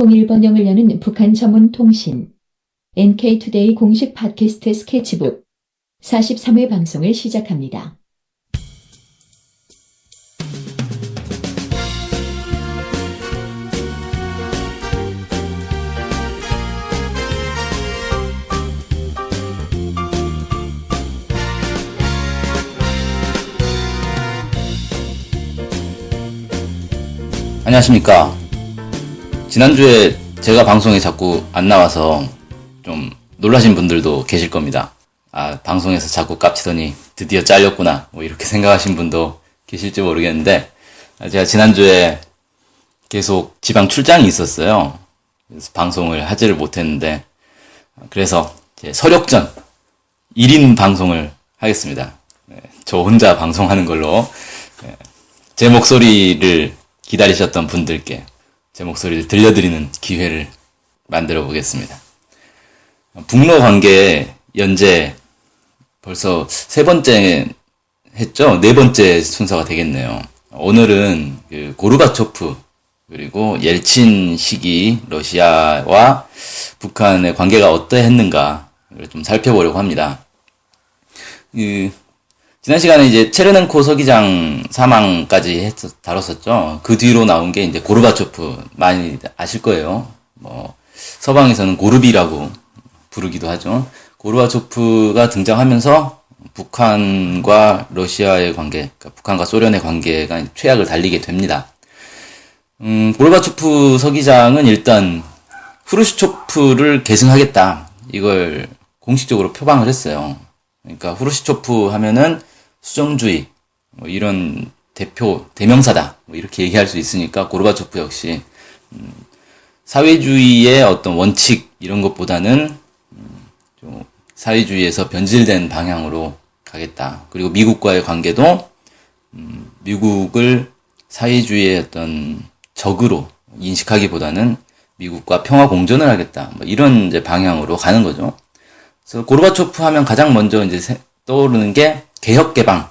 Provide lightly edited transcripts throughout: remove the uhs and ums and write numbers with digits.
통일 번영을 여는 북한 전문 통신 NK투데이 공식 팟캐스트 스케치북 43회 방송을 시작합니다. 안녕하십니까. 지난주에 제가 방송에 자꾸 안 나와서 좀 놀라신 분들도 계실 겁니다. 아, 방송에서 자꾸 깝치더니 드디어 잘렸구나, 뭐 이렇게 생각하신 분도 계실지 모르겠는데, 제가 지난주에 계속 지방 출장이 있었어요. 그래서 방송을 하지를 못했는데, 그래서 제 서력전 1인 방송을 하겠습니다. 저 혼자 방송하는 걸로 제 목소리를 기다리셨던 분들께 제 목소리를 들려드리는 기회를 만들어 보겠습니다. 북러 관계 연재 벌써 세 번째 했죠? 네 번째 순서가 되겠네요. 오늘은 그 고르바초프 그리고 옐친 시기 러시아와 북한의 관계가 어떠했는가를 좀 살펴보려고 합니다. 지난 시간에 이제 체르넨코 서기장 사망까지 다뤘었죠. 그 뒤로 나온 게 이제 고르바초프, 많이 아실 거예요. 서방에서는 고르비라고 부르기도 하죠. 고르바초프가 등장하면서 북한과 러시아의 관계, 그러니까 북한과 소련의 관계가 최악을 달리게 됩니다. 고르바초프 서기장은 일단 후르시초프를 계승하겠다, 이걸 공식적으로 표방을 했어요. 그러니까 후르시초프 하면은 수정주의, 이런 대명사다, 이렇게 얘기할 수 있으니까 고르바초프 역시 사회주의의 어떤 원칙 이런 것보다는 좀 사회주의에서 변질된 방향으로 가겠다. 그리고 미국과의 관계도 미국을 사회주의의 어떤 적으로 인식하기보다는 미국과 평화 공존을 하겠다, 이런 이제 방향으로 가는 거죠. 그래서 고르바초프 하면 가장 먼저 이제 떠오르는 게 개혁 개방,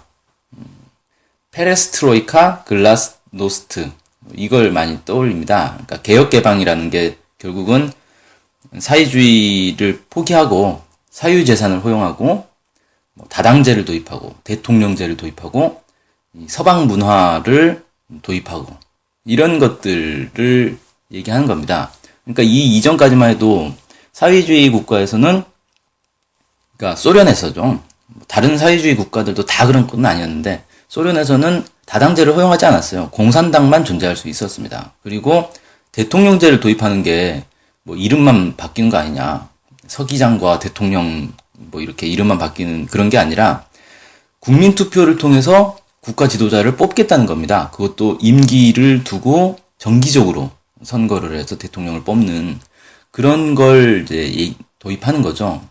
페레스트로이카, 글라스노스트, 이걸 많이 떠올립니다. 그러니까 개혁 개방이라는 게 결국은 사회주의를 포기하고 사유재산을 허용하고 다당제를 도입하고 대통령제를 도입하고 서방 문화를 도입하고 이런 것들을 얘기하는 겁니다. 그러니까 이 이전까지만 해도 사회주의 국가에서는, 그러니까 소련에서죠. 다른 사회주의 국가들도 다 그런 건 아니었는데 소련에서는 다당제를 허용하지 않았어요. 공산당만 존재할 수 있었습니다. 그리고 대통령제를 도입하는 게 이름만 바뀌는 거 아니냐, 서기장과 대통령 이렇게 이름만 바뀌는 그런 게 아니라 국민투표를 통해서 국가 지도자를 뽑겠다는 겁니다. 그것도 임기를 두고 정기적으로 선거를 해서 대통령을 뽑는 그런 걸 이제 도입하는 거죠.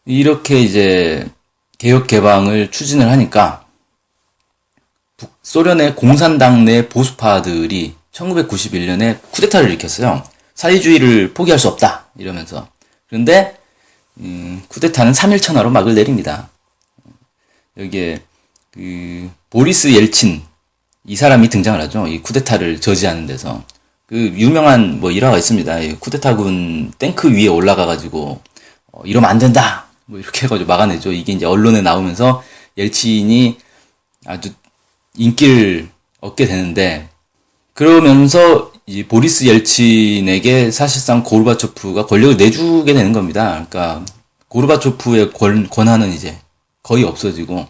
이렇게 이제 개혁 개방을 추진을 하니까 소련의 공산당 내 보수파들이 1991년에 쿠데타를 일으켰어요. 사회주의를 포기할 수 없다, 이러면서. 그런데 쿠데타는 3일 천하로 막을 내립니다. 여기에 보리스 옐친, 이 사람이 등장을 하죠. 이 쿠데타를 저지하는 데서. 유명한 일화가 있습니다. 이 쿠데타군 탱크 위에 올라가가지고 이러면 안 된다, 이렇게 해가지고 막아내죠. 이게 이제 언론에 나오면서 옐친이 아주 인기를 얻게 되는데, 그러면서 이 보리스 옐친에게 사실상 고르바초프가 권력을 내주게 되는 겁니다. 그러니까 고르바초프의 권한은 이제 거의 없어지고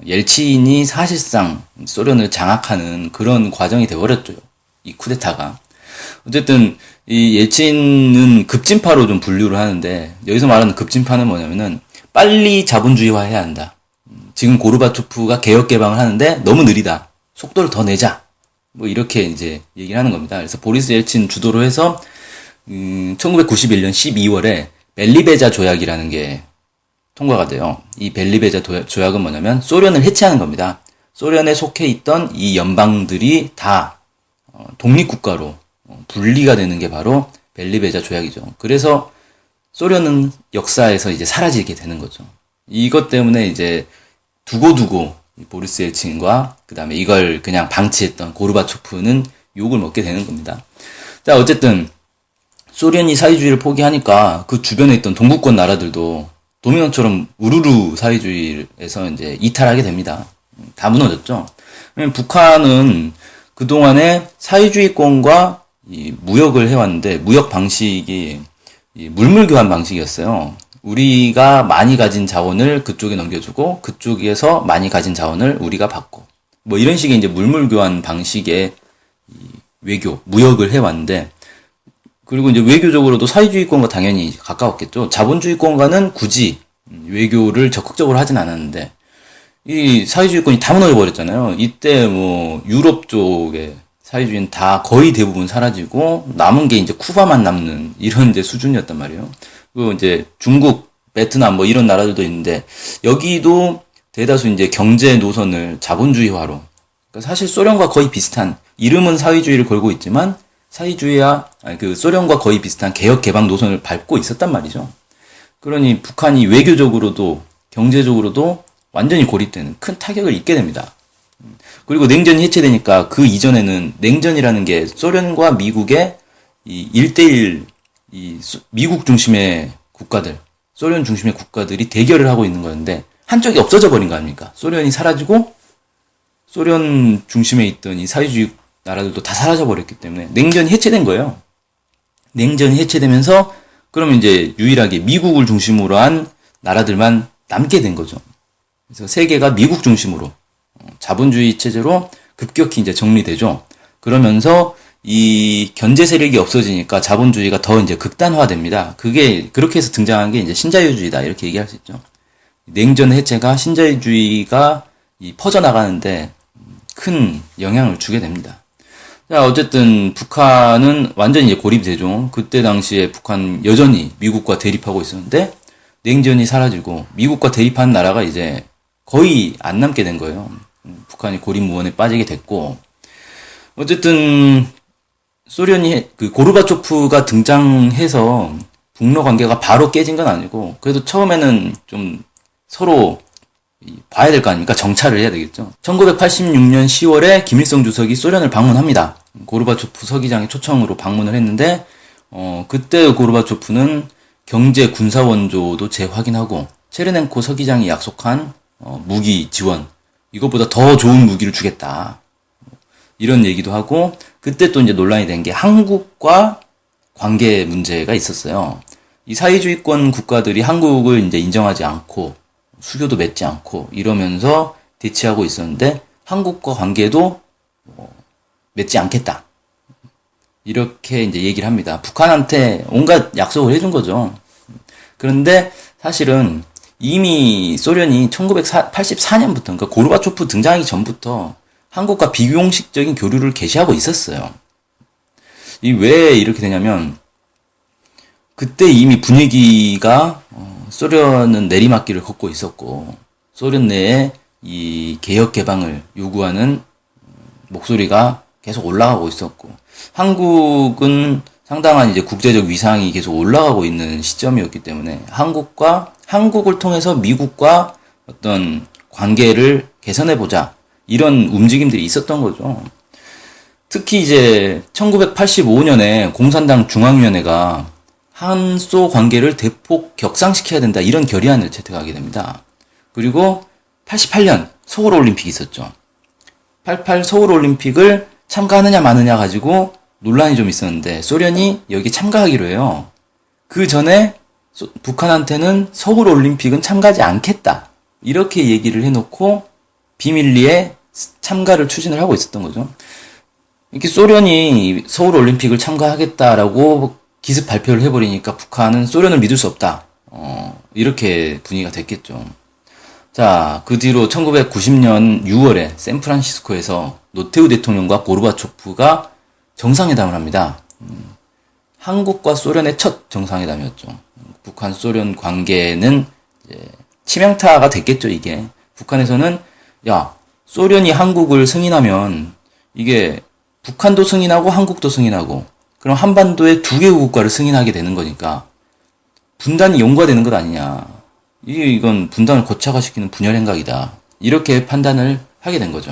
옐친이 사실상 소련을 장악하는 그런 과정이 되어버렸죠, 이 쿠데타가. 어쨌든 이 옐친은 급진파로 좀 분류를 하는데, 여기서 말하는 급진파는 뭐냐면은 빨리 자본주의화해야 한다. 지금 고르바초프가 개혁 개방을 하는데 너무 느리다, 속도를 더 내자, 이렇게 이제 얘기를 하는 겁니다. 그래서 보리스 옐친 주도로 해서 1991년 12월에 벨리베자 조약이라는 게 통과가 돼요. 이 벨리베자 조약은 뭐냐면 소련을 해체하는 겁니다. 소련에 속해 있던 이 연방들이 다 독립국가로 분리가 되는 게 바로 벨리베자 조약이죠. 그래서 소련은 역사에서 이제 사라지게 되는 거죠. 이것 때문에 이제 두고두고 보리스 옐친과 그 다음에 이걸 그냥 방치했던 고르바초프는 욕을 먹게 되는 겁니다. 자, 어쨌든 소련이 사회주의를 포기하니까 그 주변에 있던 동구권 나라들도 도미노처럼 우르르 사회주의에서 이제 이탈하게 됩니다. 다 무너졌죠. 왜냐면 북한은 그동안에 사회주의권과 이 무역을 해왔는데, 무역 방식이 이 물물 교환 방식이었어요. 우리가 많이 가진 자원을 그쪽에 넘겨주고, 그쪽에서 많이 가진 자원을 우리가 받고, 뭐 이런 식의 이제 물물 교환 방식의 이 외교, 무역을 해왔는데, 그리고 이제 외교적으로도 사회주의권과 당연히 가까웠겠죠. 자본주의권과는 굳이 외교를 적극적으로 하진 않았는데, 이 사회주의권이 다 무너져 버렸잖아요. 이때 뭐 유럽 쪽에 사회주의는 다 거의 대부분 사라지고 남은 게 이제 쿠바만 남는 이런 이제 수준이었단 말이에요. 그리고 이제 중국, 베트남 뭐 이런 나라들도 있는데 여기도 대다수 이제 경제 노선을 자본주의화로, 그러니까 사실 소련과 거의 비슷한, 이름은 사회주의를 걸고 있지만 그 소련과 거의 비슷한 개혁 개방 노선을 밟고 있었단 말이죠. 그러니 북한이 외교적으로도 경제적으로도 완전히 고립되는 큰 타격을 입게 됩니다. 그리고 냉전이 해체되니까 그 이전에는 냉전이라는 게 소련과 미국의 이 1대1, 미국 중심의 국가들, 소련 중심의 국가들이 대결을 하고 있는 거였는데 한쪽이 없어져 버린 거 아닙니까? 소련이 사라지고 소련 중심에 있던 이 사회주의 나라들도 다 사라져 버렸기 때문에 냉전이 해체된 거예요. 냉전이 해체되면서 그러면 이제 유일하게 미국을 중심으로 한 나라들만 남게 된 거죠. 그래서 세계가 미국 중심으로 자본주의 체제로 급격히 이제 정리되죠. 그러면서 이 견제 세력이 없어지니까 자본주의가 더 이제 극단화됩니다. 그게 그렇게 해서 등장한 게 이제 신자유주의다 이렇게 얘기할 수 있죠. 냉전 해체가 신자유주의가 퍼져나가는데 큰 영향을 주게 됩니다. 자, 어쨌든 북한은 완전히 이제 고립이 되죠. 그때 당시에 북한 여전히 미국과 대립하고 있었는데 냉전이 사라지고 미국과 대립한 나라가 이제 거의 안 남게 된 거예요. 북한이 고립무원에 빠지게 됐고, 어쨌든 소련이 그 고르바초프가 등장해서 북러 관계가 바로 깨진 건 아니고, 그래도 처음에는 좀 서로 봐야 될 거 아닙니까? 정찰을 해야 되겠죠. 1986년 10월에 김일성 주석이 소련을 방문합니다. 고르바초프 서기장의 초청으로 방문을 했는데, 그때 고르바초프는 경제 군사 원조도 재확인하고 체르넨코 서기장이 약속한 무기 지원, 이것보다 더 좋은 무기를 주겠다, 이런 얘기도 하고, 그때 또 이제 논란이 된 게 한국과 관계 문제가 있었어요. 이 사회주의권 국가들이 한국을 이제 인정하지 않고 수교도 맺지 않고 이러면서 대치하고 있었는데 한국과 관계도 맺지 않겠다, 이렇게 이제 얘기를 합니다. 북한한테 온갖 약속을 해준 거죠. 그런데 사실은 이미 소련이 1984년부터, 그러니까 고르바초프 등장하기 전부터 한국과 비공식적인 교류를 개시하고 있었어요. 왜 이렇게 되냐면, 그때 이미 분위기가 소련은 내리막길을 걷고 있었고, 소련 내에 이 개혁 개방을 요구하는 목소리가 계속 올라가고 있었고, 한국은 상당한 이제 국제적 위상이 계속 올라가고 있는 시점이었기 때문에 한국을 통해서 미국과 어떤 관계를 개선해보자, 이런 움직임들이 있었던 거죠. 특히 이제 1985년에 공산당 중앙위원회가 한소 관계를 대폭 격상시켜야 된다, 이런 결의안을 채택하게 됩니다. 그리고 88년 서울올림픽이 있었죠. 88 서울올림픽을 참가하느냐 마느냐 가지고 논란이 좀 있었는데 소련이 여기 참가하기로 해요. 그 전에 북한한테는 서울올림픽은 참가하지 않겠다, 이렇게 얘기를 해놓고 비밀리에 참가를 추진을 하고 있었던 거죠. 이렇게 소련이 서울올림픽을 참가하겠다라고 기습 발표를 해버리니까 북한은 소련을 믿을 수 없다, 이렇게 분위기가 됐겠죠. 자, 그 뒤로 1990년 6월에 샌프란시스코에서 노태우 대통령과 고르바초프가 정상회담을 합니다. 한국과 소련의 첫 정상회담이었죠. 북한 소련 관계는 이제 치명타가 됐겠죠, 이게. 북한에서는 야, 소련이 한국을 승인하면 이게 북한도 승인하고 한국도 승인하고, 그럼 한반도에 두 개의 국가를 승인하게 되는 거니까 분단이 용과되는 것 아니냐, 이건 분단을 고착화시키는 분열 행각이다, 이렇게 판단을 하게 된 거죠.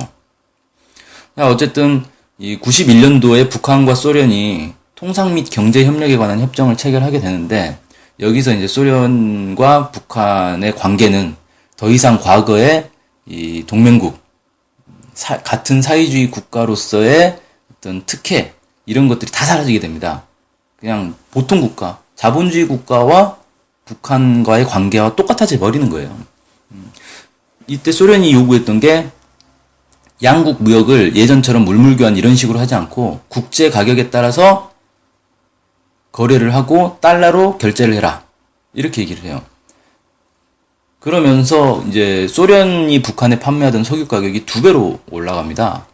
어쨌든 이 91년도에 북한과 소련이 통상 및 경제 협력에 관한 협정을 체결하게 되는데 여기서 이제 소련과 북한의 관계는 더 이상 과거의 이 동맹국, 같은 사회주의 국가로서의 어떤 특혜 이런 것들이 다 사라지게 됩니다. 그냥 보통 국가, 자본주의 국가와 북한과의 관계와 똑같아져 버리는 거예요. 이때 소련이 요구했던 게 양국 무역을 예전처럼 물물교환 이런 식으로 하지 않고 국제 가격에 따라서 거래를 하고 달러로 결제를 해라. 이렇게 얘기를 해요. 그러면서 이제 소련이 북한에 판매하던 석유 가격이 2배로 올라갑니다.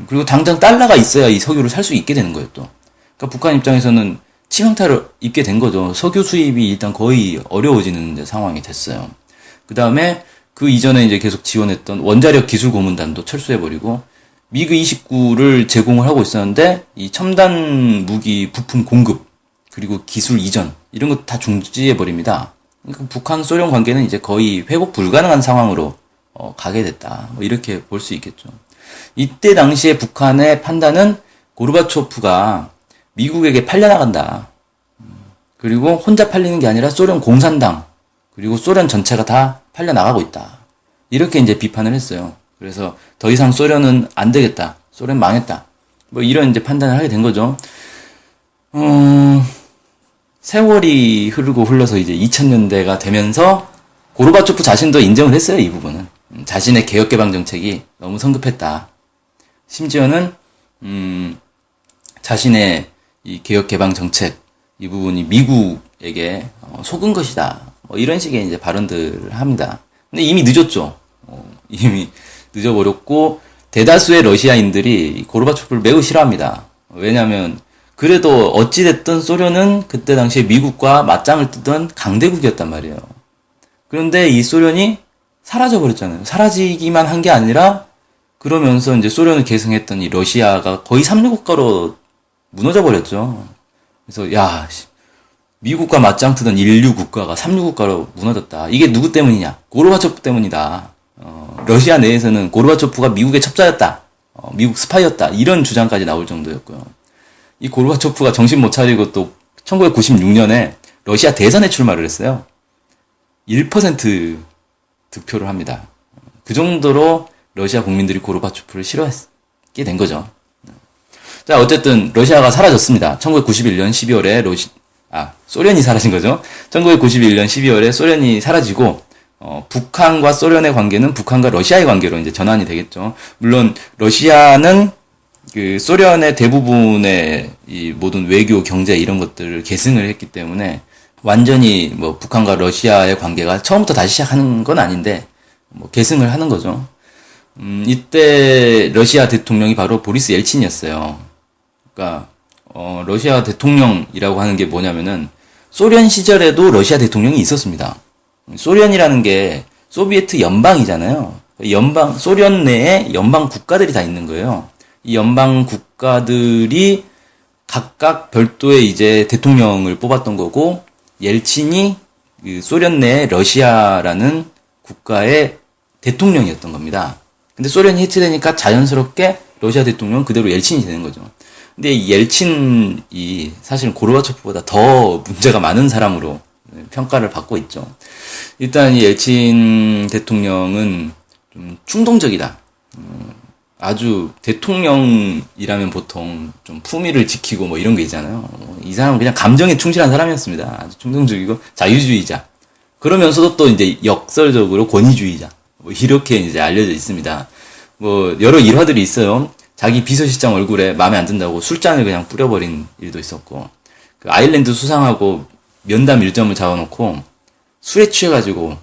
그리고 당장 달러가 있어야 이 석유를 살 수 있게 되는 거예요, 또. 그러니까 북한 입장에서는 치명타를 입게 된 거죠. 석유 수입이 일단 거의 어려워지는 상황이 됐어요. 그 다음에 그 이전에 이제 계속 지원했던 원자력 기술 고문단도 철수해버리고 미그 29를 제공을 하고 있었는데 이 첨단 무기 부품 공급 그리고 기술 이전 이런 것 다 중지해버립니다. 그러니까 북한 소련 관계는 이제 거의 회복 불가능한 상황으로 가게 됐다. 뭐 이렇게 볼 수 있겠죠. 이때 당시에 북한의 판단은 고르바초프가 미국에게 팔려나간다. 그리고 혼자 팔리는 게 아니라 소련 공산당 그리고 소련 전체가 다 팔려나가고 있다. 이렇게 이제 비판을 했어요. 그래서 더 이상 소련은 안 되겠다. 소련 망했다. 뭐 이런 이제 판단을 하게 된 거죠. 세월이 흘러서 이제 2000년대가 되면서 고르바초프 자신도 인정을 했어요, 이 부분은. 자신의 개혁개방 정책이 너무 성급했다. 심지어는, 자신의 이 개혁개방 정책, 이 부분이 미국에게 속은 것이다. 뭐 이런 식의 이제 발언들을 합니다. 근데 이미 늦었죠. 이미 늦어버렸고, 대다수의 러시아인들이 고르바초프를 매우 싫어합니다. 왜냐하면 그래도 어찌됐든 소련은 그때 당시에 미국과 맞짱을 뜨던 강대국이었단 말이에요. 그런데 이 소련이 사라져버렸잖아요. 사라지기만 한 게 아니라 그러면서 이제 소련을 계승했던 이 러시아가 거의 삼류국가로 무너져버렸죠. 그래서 야, 미국과 맞짱 뜨던 인류 국가가 삼류국가로 무너졌다. 이게 누구 때문이냐? 고르바초프 때문이다. 러시아 내에서는 고르바초프가 미국의 첩자였다. 미국 스파이였다. 이런 주장까지 나올 정도였고요. 이 고르바초프가 정신 못 차리고 또 1996년에 러시아 대선에 출마를 했어요. 1% 득표를 합니다. 그 정도로 러시아 국민들이 고르바초프를 싫어했게 된 거죠. 자, 어쨌든 러시아가 사라졌습니다. 1991년 12월에 소련이 사라진 거죠. 1991년 12월에 소련이 사라지고 북한과 소련의 관계는 북한과 러시아의 관계로 이제 전환이 되겠죠. 물론 러시아는 그 소련의 대부분의 이 모든 외교, 경제 이런 것들을 계승을 했기 때문에 완전히 뭐 북한과 러시아의 관계가 처음부터 다시 시작하는 건 아닌데 뭐 계승을 하는 거죠. 이때 러시아 대통령이 바로 보리스 옐친이었어요. 그러니까 러시아 대통령이라고 하는 게 뭐냐면은 소련 시절에도 러시아 대통령이 있었습니다. 소련이라는 게 소비에트 연방이잖아요. 소련 내에 연방 국가들이 다 있는 거예요. 이 연방 국가들이 각각 별도의 이제 대통령을 뽑았던 거고, 옐친이 그 소련 내 러시아라는 국가의 대통령이었던 겁니다. 근데 소련이 해체되니까 자연스럽게 러시아 대통령은 그대로 옐친이 되는 거죠. 근데 이 옐친이 사실은 고르바초프보다 더 문제가 많은 사람으로 평가를 받고 있죠. 일단 이 옐친 대통령은 좀 충동적이다. 아주 대통령이라면 보통 좀 품위를 지키고 뭐 이런 게 있잖아요. 이 사람은 그냥 감정에 충실한 사람이었습니다. 아주 충동적이고 자유주의자. 그러면서도 또 이제 역설적으로 권위주의자. 뭐 이렇게 이제 알려져 있습니다. 뭐 여러 일화들이 있어요. 자기 비서실장 얼굴에 마음에 안 든다고 술잔을 그냥 뿌려버린 일도 있었고, 그 아일랜드 수상하고 면담 일정을 잡아놓고 술에 취해가지고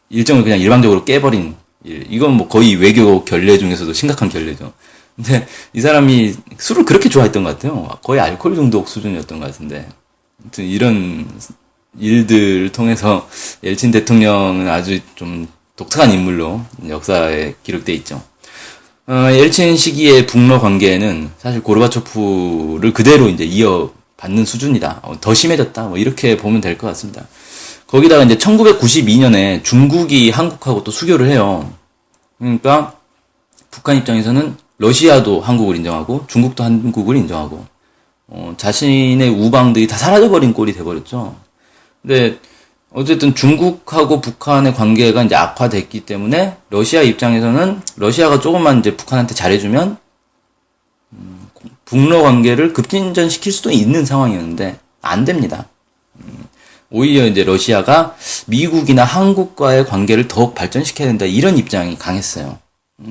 일정을 그냥 일방적으로 깨버린 일. 이건 뭐 거의 외교 결례 중에서도 심각한 결례죠. 근데 이 사람이 술을 그렇게 좋아했던 것 같아요. 거의 알코올 중독 수준이었던 것 같은데. 아무튼 이런 일들을 통해서 옐친 대통령은 아주 좀 독특한 인물로 역사에 기록돼 있죠. 옐친 시기의 북러 관계는 사실 고르바초프를 그대로 이제 이어받는 수준이다. 더 심해졌다. 뭐 이렇게 보면 될 것 같습니다. 거기다가 이제 1992년에 중국이 한국하고 또 수교를 해요. 그러니까 북한 입장에서는 러시아도 한국을 인정하고 중국도 한국을 인정하고 자신의 우방들이 다 사라져버린 꼴이 돼버렸죠. 근데 어쨌든 중국하고 북한의 관계가 이제 악화됐기 때문에 러시아 입장에서는 러시아가 조금만 이제 북한한테 잘해주면 북러 관계를 급진전시킬 수도 있는 상황이었는데 안 됩니다. 오히려 이제 러시아가 미국이나 한국과의 관계를 더욱 발전시켜야 된다 이런 입장이 강했어요.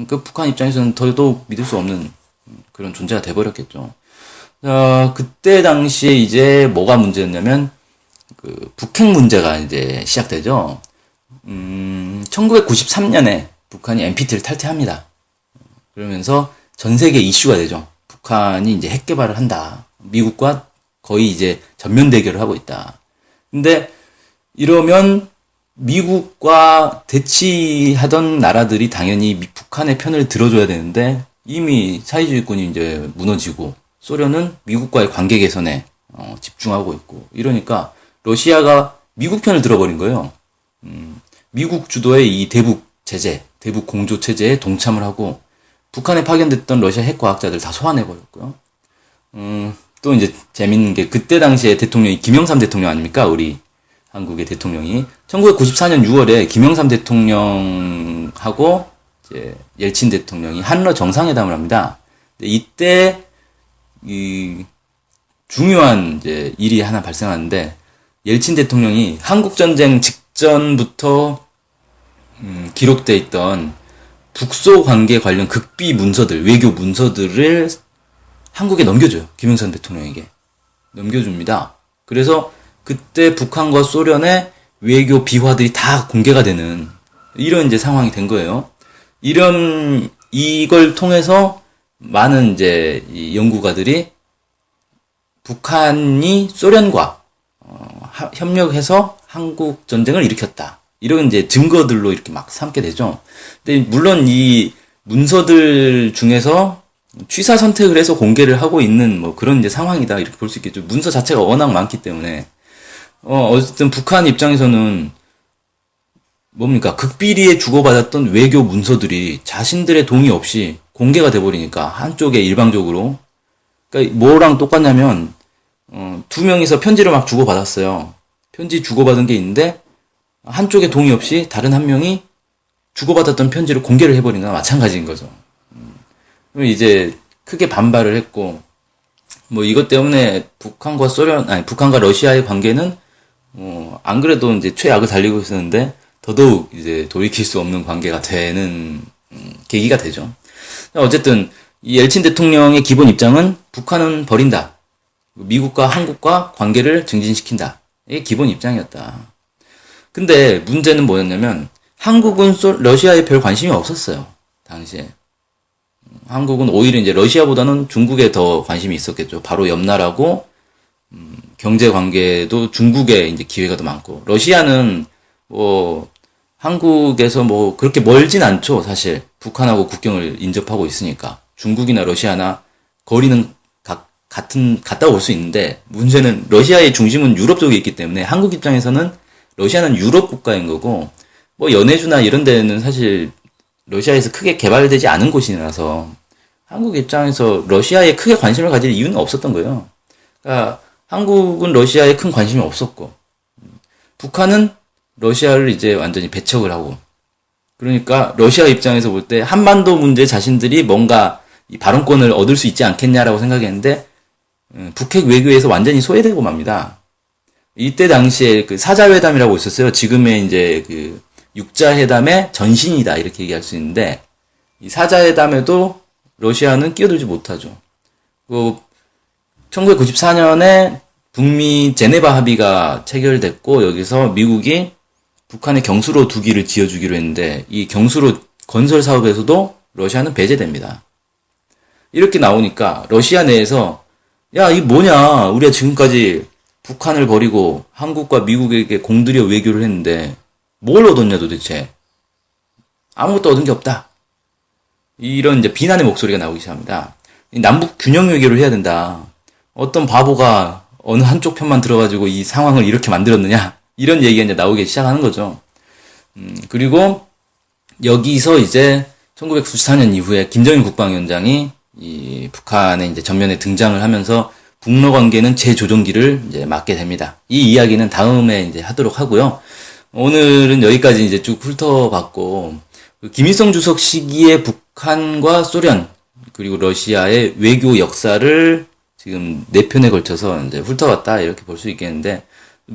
그 북한 입장에서는 더더욱 믿을 수 없는 그런 존재가 돼버렸겠죠. 그때 당시에 이제 뭐가 문제였냐면 그 북핵 문제가 이제 시작되죠. 1993년에 북한이 NPT를 탈퇴합니다. 그러면서 전 세계 이슈가 되죠. 북한이 이제 핵 개발을 한다. 미국과 거의 이제 전면 대결을 하고 있다. 근데 이러면 미국과 대치하던 나라들이 당연히 북한의 편을 들어줘야 되는데 이미 사회주의권이 이제 무너지고 소련은 미국과의 관계 개선에 집중하고 있고 이러니까 러시아가 미국 편을 들어버린 거예요. 미국 주도의 이 대북 제재, 대북 공조 체제에 동참을 하고 북한에 파견됐던 러시아 핵 과학자들 다 소환해버렸고요. 또 이제 재밌는 게 그때 당시에 대통령이 김영삼 대통령 아닙니까? 우리 한국의 대통령이 1994년 6월에 김영삼 대통령하고 이제 옐친 대통령이 한러 정상회담을 합니다. 이때 이 중요한 이제 일이 하나 발생하는데 옐친 대통령이 한국 전쟁 직전부터 기록돼 있던 북소 관계 관련 극비 문서들, 외교 문서들을 한국에 넘겨줘요. 김영삼 대통령에게. 넘겨줍니다. 그래서 그때 북한과 소련의 외교 비화들이 다 공개가 되는 이런 이제 상황이 된 거예요. 이걸 통해서 많은 이제 이 연구가들이 북한이 소련과 협력해서 한국 전쟁을 일으켰다. 이런 이제 증거들로 이렇게 막 삼게 되죠. 근데 물론 이 문서들 중에서 취사 선택을 해서 공개를 하고 있는 뭐 그런 이제 상황이다 이렇게 볼 수 있겠죠. 문서 자체가 워낙 많기 때문에 어쨌든 북한 입장에서는 뭡니까 극비리에 주고받았던 외교 문서들이 자신들의 동의 없이 공개가 돼버리니까 한쪽에 일방적으로 그러니까 뭐랑 똑같냐면 두 명이서 편지를 막 주고받았어요. 편지 주고받은 게 있는데 한쪽에 동의 없이 다른 한 명이 주고받았던 편지를 공개를 해버린 거나 마찬가지인 거죠. 그럼 이제 크게 반발을 했고 뭐 이것 때문에 북한과 러시아의 관계는 안 그래도 이제 최악을 달리고 있었는데 더더욱 이제 돌이킬 수 없는 관계가 되는 계기가 되죠. 어쨌든 이 옐친 대통령의 기본 입장은 북한은 버린다. 미국과 한국과 관계를 증진시킨다. 이게 기본 입장이었다. 근데 문제는 뭐였냐면 한국은 러시아에 별 관심이 없었어요. 당시에. 한국은 오히려 이제 러시아보다는 중국에 더 관심이 있었겠죠. 바로 옆 나라고 경제 관계도 중국에 이제 기회가 더 많고 러시아는 뭐 한국에서 뭐 그렇게 멀진 않죠. 사실 북한하고 국경을 인접하고 있으니까 중국이나 러시아나 거리는 갔다 올 수 있는데 문제는 러시아의 중심은 유럽 쪽에 있기 때문에 한국 입장에서는 러시아는 유럽 국가인 거고 뭐 연해주나 이런 데는 사실 러시아에서 크게 개발되지 않은 곳이라서 한국 입장에서 러시아에 크게 관심을 가질 이유는 없었던 거예요. 그러니까 한국은 러시아에 큰 관심이 없었고 북한은 러시아를 이제 완전히 배척을 하고 그러니까 러시아 입장에서 볼 때 한반도 문제 자신들이 뭔가 이 발언권을 얻을 수 있지 않겠냐라고 생각했는데 북핵 외교에서 완전히 소외되고 맙니다. 이때 당시에 그 사자회담이라고 있었어요. 지금의 이제 그 육자회담의 전신이다 이렇게 얘기할 수 있는데 이 사자회담에도 러시아는 끼어들지 못하죠. 1994년에 북미 제네바 합의가 체결됐고 여기서 미국이 북한에 경수로 2기를 지어주기로 했는데 이 경수로 건설 사업에서도 러시아는 배제됩니다. 이렇게 나오니까 러시아 내에서 야, 이게 뭐냐. 우리가 지금까지 북한을 버리고 한국과 미국에게 공들여 외교를 했는데 뭘 얻었냐 도대체. 아무것도 얻은 게 없다. 이런 이제 비난의 목소리가 나오기 시작합니다. 남북 균형 외교를 해야 된다. 어떤 바보가 어느 한쪽 편만 들어가지고 이 상황을 이렇게 만들었느냐. 이런 얘기가 이제 나오기 시작하는 거죠. 그리고 여기서 이제 1994년 이후에 김정일 국방위원장이 이 북한에 이제 전면에 등장을 하면서 북러 관계는 재조정기를 이제 맞게 됩니다. 이 이야기는 다음에 이제 하도록 하고요. 오늘은 여기까지 이제 쭉 훑어봤고, 김일성 주석 시기에 북한과 소련, 그리고 러시아의 외교 역사를 지금 4편에 걸쳐서 이제 훑어봤다, 이렇게 볼 수 있겠는데,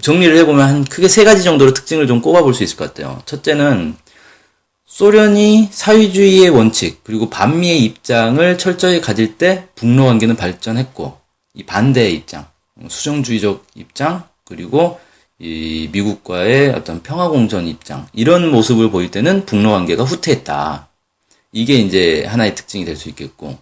정리를 해보면 한 크게 3가지 정도로 특징을 좀 꼽아볼 수 있을 것 같아요. 첫째는, 소련이 사회주의의 원칙, 그리고 반미의 입장을 철저히 가질 때 북러 관계는 발전했고, 이 반대의 입장, 수정주의적 입장, 그리고 이 미국과의 어떤 평화공존 입장, 이런 모습을 보일 때는 북러 관계가 후퇴했다. 이게 이제 하나의 특징이 될 수 있겠고,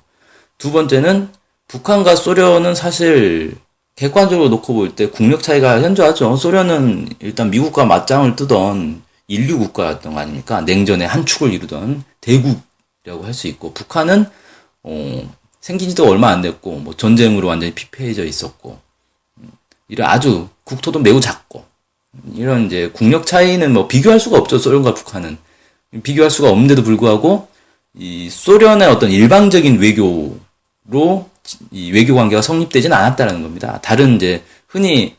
두 번째는 북한과 소련은 사실 객관적으로 놓고 볼 때 국력 차이가 현저하죠. 소련은 일단 미국과 맞짱을 뜨던 인류 국가였던 거 아닙니까? 냉전의 한 축을 이루던 대국이라고 할 수 있고, 북한은 생긴 지도 얼마 안 됐고, 뭐 전쟁으로 완전히 피폐해져 있었고, 이런 아주 국토도 매우 작고, 이런 이제 국력 차이는 뭐 비교할 수가 없죠. 소련과 북한은 비교할 수가 없는데도 불구하고 이 소련의 어떤 일방적인 외교로 이 외교 관계가 성립되지는 않았다는 겁니다. 다른 이제 흔히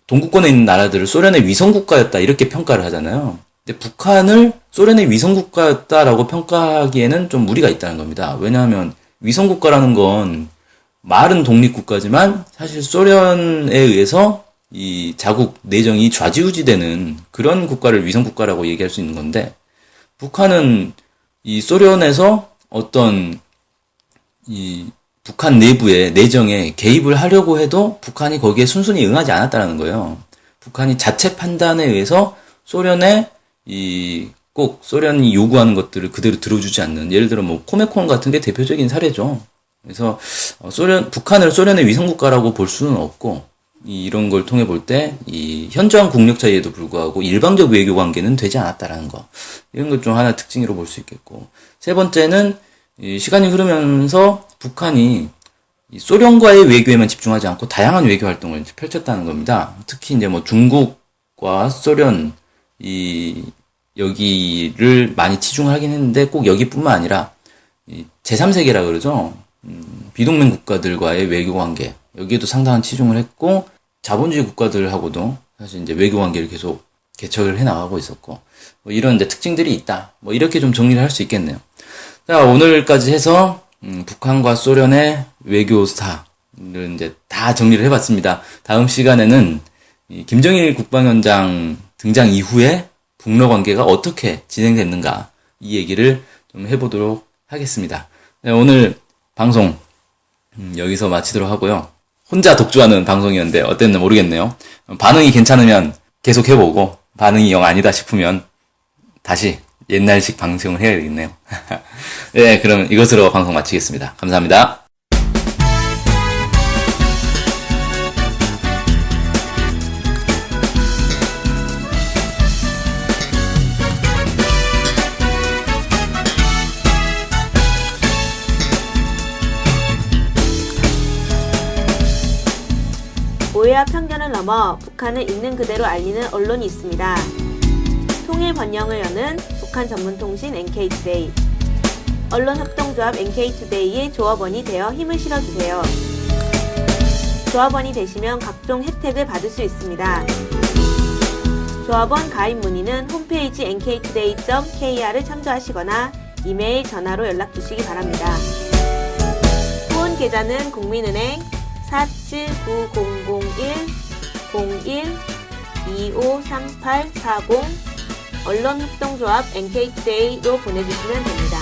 동구권에 있는 나라들을 소련의 위성국가였다 이렇게 평가를 하잖아요. 근데 북한을 소련의 위성국가였다라고 평가하기에는 좀 무리가 있다는 겁니다. 왜냐하면 위성국가라는 건 말은 독립국가지만 사실 소련에 의해서 이 자국 내정이 좌지우지되는 그런 국가를 위성국가라고 얘기할 수 있는 건데, 북한은 이 소련에서 어떤 이 북한 내부의 내정에 개입을 하려고 해도 북한이 거기에 순순히 응하지 않았다는 거예요. 북한이 자체 판단에 의해서 소련의 꼭 소련이 요구하는 것들을 그대로 들어주지 않는, 예를 들어 뭐 코메콘 같은 게 대표적인 사례죠. 그래서 북한을 소련의 위성국가라고 볼 수는 없고, 이런 걸 통해 볼 때 이 현저한 국력 차이에도 불구하고 일방적 외교 관계는 되지 않았다라는 거, 이런 것 좀 하나 특징으로 볼 수 있겠고, 세 번째는 이 시간이 흐르면서 북한이 이 소련과의 외교에만 집중하지 않고 다양한 외교 활동을 펼쳤다는 겁니다. 특히 이제 뭐 중국과 소련 여기를 많이 치중을 하긴 했는데, 꼭 여기뿐만 아니라 이 제3세계라 그러죠. 비동맹 국가들과의 외교 관계, 여기에도 상당한 치중을 했고, 자본주의 국가들하고도 사실 이제 외교 관계를 계속 개척을 해 나가고 있었고, 뭐 이런 이제 특징들이 있다. 뭐 이렇게 좀 정리를 할 수 있겠네요. 자, 오늘까지 해서 북한과 소련의 외교사를 이제 다 정리를 해봤습니다. 다음 시간에는 이 김정일 국방위원장 등장 이후에 북러 관계가 어떻게 진행됐는가, 이 얘기를 좀 해보도록 하겠습니다. 네, 오늘 방송 여기서 마치도록 하고요. 혼자 독주하는 방송이었는데 어땠나 모르겠네요. 반응이 괜찮으면 계속 해보고, 반응이 영 아니다 싶으면 다시 옛날식 방송을 해야 되겠네요. 네, 그럼 이것으로 방송 마치겠습니다. 감사합니다. 오해와 편견을 넘어 북한을 있는 그대로 알리는 언론이 있습니다. 통일 번영을 여는 북한 전문통신 NK투데이, 언론합동조합 NK투데이의 조합원이 되어 힘을 실어주세요. 조합원이 되시면 각종 혜택을 받을 수 있습니다. 조합원 가입 문의는 홈페이지 nktoday.kr을 참조하시거나 이메일, 전화로 연락 주시기 바랍니다. 후원 계좌는 국민은행 479001-01-253840 언론합동조합 NK투데이로 보내주시면 됩니다.